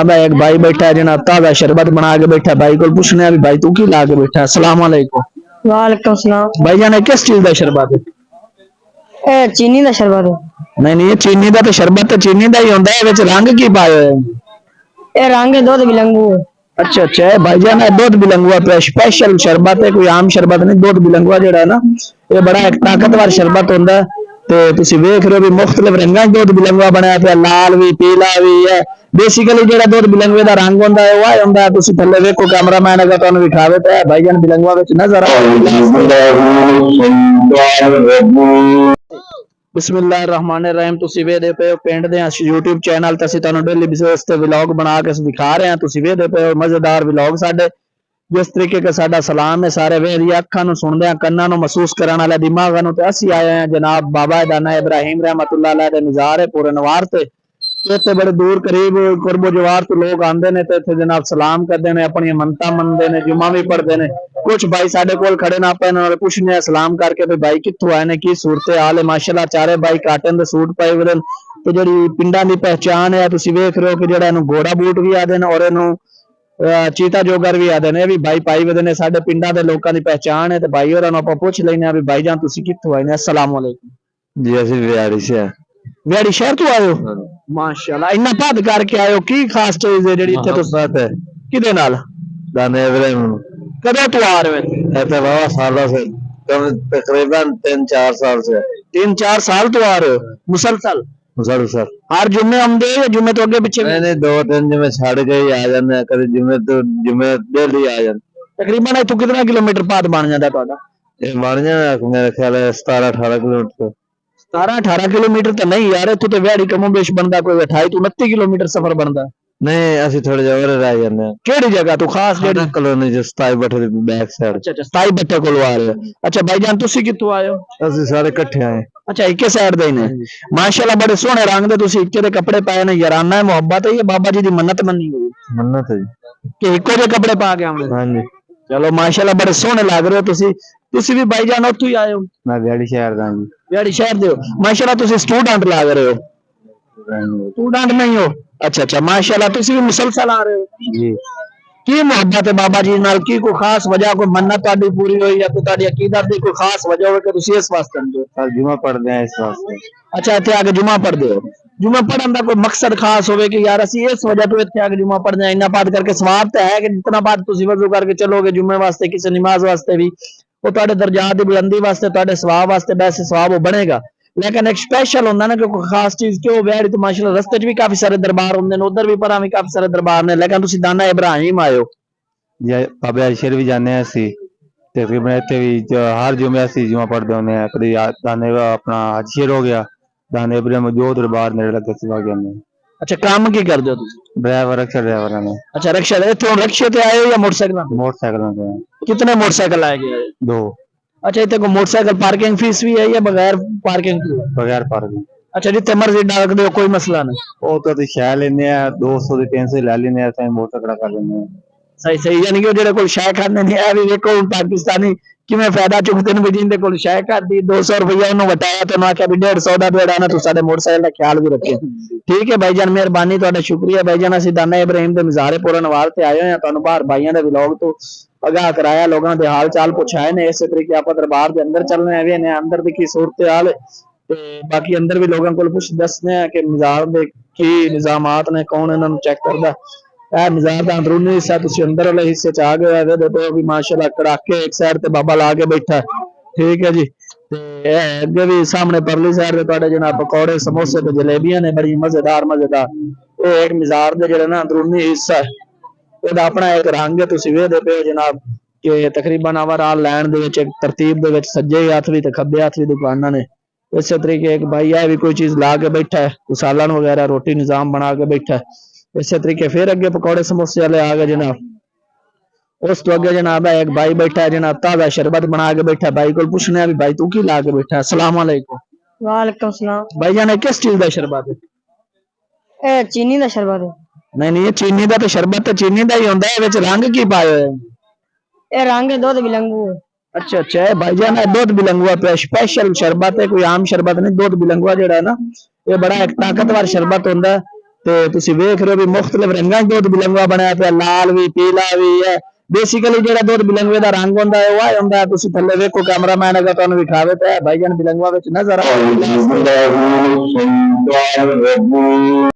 अब एक भाई बैठा है जनाब ताजा शरबत बना के बैठा है। भाई को पूछने अभी भाई तू की ला के बैठा है। अस्सलाम वालेकुम। वालेकुम सलाम। भाई जाने किस चीज का शरबत है? ए चीनी दा शरबत नहीं नहीं, ये चीनी का तो शरबत तो चीनी का ही होता है, विच रंग की पाए हुए हैं? ए रंग दूध बिलंगू है। अच्छा अच्छा है भाई जान, दूध बिलंगुआ पे स्पेशल शरबत है, कोई आम शरबत नहीं। दूध बिलंगुआ जेड़ा है ना, ये बड़ा एक ताकतवर शरबत होता है। तो तुसी वेख रहे हो भी मुख्तलिफ रंगा दूध बिलंगुआ बनाया पिया, लाल भी पीला भी है। बेसिकली जेड़ा दूध बिलंगुए का रंग होता है वह होता है। तुसी थल्ले वेखो, कैमरामैन अगर तुहानू विखावे तो है भाई जान बिलंगुआ विच नजर बिस्मिल्लाहिर्रहमानिर्रहीम। तुसी वेखदे पे हो पिंड दे YouTube चैनल ते असीं तुहानू डेली बेसिस ते व्लॉग बना के दिखा रहे हैं। तुसी वेखदे पे हो मजेदार व्लॉग साडे। जिस तरीके का साडा सलाम है सारे वेखदी अखां नू सुनदे आ, कन्नां नू महसूस करन वाले दिमागां नू। ते असीं आए हैं जनाब बाबा दाना इब्राहिम रहमतुल्लाह अलैह दे मज़ार है पूरे नवार ते। इत्थे बड़े दूर करीब कुर्बो जवार तो लोग आंदे ने ते इत्थे जनाब सलाम करदे ने, अपनी मनता मनदे ने, जुमा भी पढ़दे ने। कुछ भाई साडे कोल खड़े ना पे नाल पुछने आ सलाम करके भी भाई कित्थों आए ने, की सूरत हाल है। माशाल्लाह चारे भाई काटन दे सूट पाए हुए ने। ते जेहड़ी पिंडां दी पहचान है तुसीं वेख रहे हो कि जेहड़ा इहनूं घोड़ा बूट भी आदे ने और इहनूं चीता जोगर भी आदे ने। भी भाई पाई हुए ने, साडे पिंडां दे लोकां दी पहचान है। ते भाई होरां नूं आपां पुछ लैने आ भी भाई जान तुसीं कित्थों आए ने। अस्सलाम वालेकुम जी असि बिहारी से वेड़ी शहर तो आयो? माशाल्लाह, इन्ना भद करके आयो, की खास चीज है जेड़ी इत्थे तुस बात है किदे नाल? दाने इब्राहिम कदों तू आ रहे हो? ऐसे बाबा सालों से तकरीबन 3-4 साल से 3-4 साल तो आ रहे हो मुसलसल? मुसलसल हर जुम्मे आंदे या जुम्मे तो अगे पीछे? मैंने 2-3 जुमे छड़ के ही आ जाने, कभी जुमे तो जुमे डेली आ जाने। तकरीबन इथों कितना किलोमीटर बाद बन जाता ਤੁਹਾਡਾ? ये मान जाना मेरे ख्याल है 17-18 किलोमीटर। 17-18 किलोमीटर तो नहीं यार, इथों तो व्याड़ी कमो बेश बनदा कोई 28-29 किलोमीटर सफर बनदा। नहीं असि थोड़े जगह रह जाने। केड़ी जगह तू खास जेड़ी? कॉलोनी जो 27 बटे बैक साइड। अच्छा अच्छा 27 बट्टे कोल आ रहे हो। अच्छा भाईजान तुसी कित्थों आए हो? असि सारे इकट्ठे आए। अच्छा इक्के साइड दे ने। माशाल्लाह बड़े सोहने रंग दे तुसी इक्के दे कपड़े पाए ने, याराना है मोहब्बत है, ये बाबा जी दी मन्नत मन्नी हुई मन्नत है जी कि इक्को जे कपड़े पा के आउंदे? हां जी। चलो माशाल्लाह बड़े सोहने लग रहे हो तुसी। तुसी भी भाईजान उत्थों ही आए हो? मैं बिहाड़ी शहर दा जी। बिहाड़ी शहर दे हो? माशाल्लाह तुसी स्टूडेंट लग रहे हो। स्टूडेंट नहीं हो? अच्छा अच्छा माशाल्लाह तुसी भी मुसलसल आ रहे हो जी। की मोहब्बत है बाबा जी नाल? की कोई खास वजह, कोई मन्नत तुहाडी पूरी होई या कोई तुहाडी अकीदत दी कोई खास वजह हो कि तुसी इस वास्ते आंदे हो? सर जुमा पढ़ते हैं इस वास्ते। अच्छा इत्थे आके जुमा पढ़दे हो? जुमा पढ़न दा कोई मकसद खास होवे कि यार असी इस वजह तो इत्थे आके जुमा पढ़दे हैं? इन्ना बात करके सवाब तो है कि जितना बात तुसी वजू करके चलोगे जुम्मे वास्ते किसी नमाज वास्ते भी, वो तुहाडे दर्जात दी बुलंदी वास्ते तुहाडे सवाब वास्ते वैसे सवाब वो बनेगा। लेकिन एक स्पेशल होंदा ना कि कोई खास चीज क्यों व्याड़ी तो माशाल्लाह रस्ते च भी काफी सारे दरबार होंदे ने, उधर भी परां भी काफी सारे दरबार ने, लेकिन तुसी दाना इब्राहिम आए हो। जी बाबे अशर भी जाने हैं असी तकरीबन इत्थे भी जो हर जुमे असी जुमा पढ़ते होने हैं। कभी दाने अपना अशर हो गया, दाने इब्राहिम जो दरबार नेड़े लगे सिवा जाने। अच्छा काम की करदे हो तुसी? ड्राइवर रक्षा ड्राइवर ने। अच्छा रक्षा इत्थों रक्षे ते आए हो या मोटरसाइकिल? मोटरसाइकिल से। कितने मोटरसाइकिल आए गए? 2। अच्छा इतने को मोटरसाइकिल पार्किंग फीस भी है या बगैर पार्किंग की? बगैर पार्किंग। अच्छा जितने मर्जी डाक दो कोई मसला नहीं? वो तो शह लेने 200 की 300 ले लेने, मोटरसाइकिल कर लेने। सही सही, यानी कि जेडे कोल शह खाने नहीं है भी देखो पाकिस्तानी किवें फायदा चुकते ने भी, जिंदे कोल शह खादी 200 रुपया उन्होंने वटाया तो मैं क्या भी 150 दा बेड़ा ना, तू साडे मोटरसाइकिल का ख्याल भी रखे। ठीक है भाईजान, मेहरबानी तुहाडा शुक्रिया भाईजान। असीं दाना इब्राहिम दे मज़ारे पूरा नवार ते आए हैं, तुहानू बाहर भाइयों दे व्लॉग तो आगाह कराया, लोगों के हाल चाल पुछाए ने। इस तरीके आप दरबार के अंदर चलने आए ने, अंदर दी की सूरत हाल ते बाकी अंदर भी लोगों को कुछ दसने हैं कि मज़ार दे की निजामात ने, कौन इन्हां नूं चेक करदा। मज़ार दा अंदरूनी हिस्सा तुसीं अंदर वाले हिस्से च आ गए हो, देखो भी माशाल्लाह कड़ाके एक साइड ते बाबा ला के बैठा है। ठीक है जी। ते अगे भी सामने परली साइड ते तुहाडे जनाब पकौड़े समोसे ते जलेबियां ने बड़ी मजेदार मजेदार। ये एक मज़ार दे जेहड़ा ना अंदरूनी हिस्सा है, ਉਹਦਾ अपना एक रंग है। तुसीं वेखदे पे हो जनाब कि तकरीबन ओवरऑल लैन दे विच एक तरतीब दे विच सज्जे हत्थ भी ते खब्बे हत्थ भी दुकानां ने। इस तरीके एक भाई है भी कोई चीज ला के बैठा है, कोई सालन वगैरह रोटी निजाम बना के बैठा है। इस तरीके फिर अगे पकौड़े समोसे वाले आ गए जनाब। उस तो अगे जनाब है एक भाई बैठा है जनाब, ताजा शरबत बना के बैठा है। भाई को पूछने भी भाई तू की ला के बैठा है? अस्सलाम वालेकुम। वालेकुम सलाम। भाई जाने किस चीज का शरबत है? ए चीनी दा शरबत है। नहीं नहीं, ये चीनी का तो शरबत तो चीनी का ही होता है, विच रंग की पाए हुए हैं? ए रंग दूध बिलंगू है। अच्छा अच्छा है भाईजान, दूध बिलंगुआ पे स्पेशल शरबत है, कोई आम शरबत नहीं। दूध बिलंगुआ जेड़ा है ना, ये बड़ा एक ताकतवर शरबत होता है। ਤੇ ਤੁਸੀਂ ਵੇਖ ਰਹੇ ਹੋ ਵੀ ਮੁxtਲਿਫ ਰੰਗਾਂ 'ਚ ਦੁੱਧ ਬਿਲੰਗਵਾ ਬਣਿਆ ਪਿਆ, ਲਾਲ ਵੀ ਪੀਲਾ ਵੀ ਹੈ। ਬੇਸਿਕਲੀ ਜਿਹੜਾ ਦੁੱਧ ਬਿਲੰਗਵੇ ਦਾ ਰੰਗ ਹੁੰਦਾ ਹੈ ਉਹ ਆ ਹੁੰਦਾ। ਤੁਸੀਂ ਥੱਲੇ ਵੇਖੋ, ਕੈਮਰਾਮੈਨ ਅਗਰ ਤੁਹਾਨੂੰ ਵਿਖਾਵੇ ਤਾਂ ਭਾਈਜਾਨ ਬਿਲੰਗਵਾ ਵਿੱਚ ਨਜ਼ਰ ਆ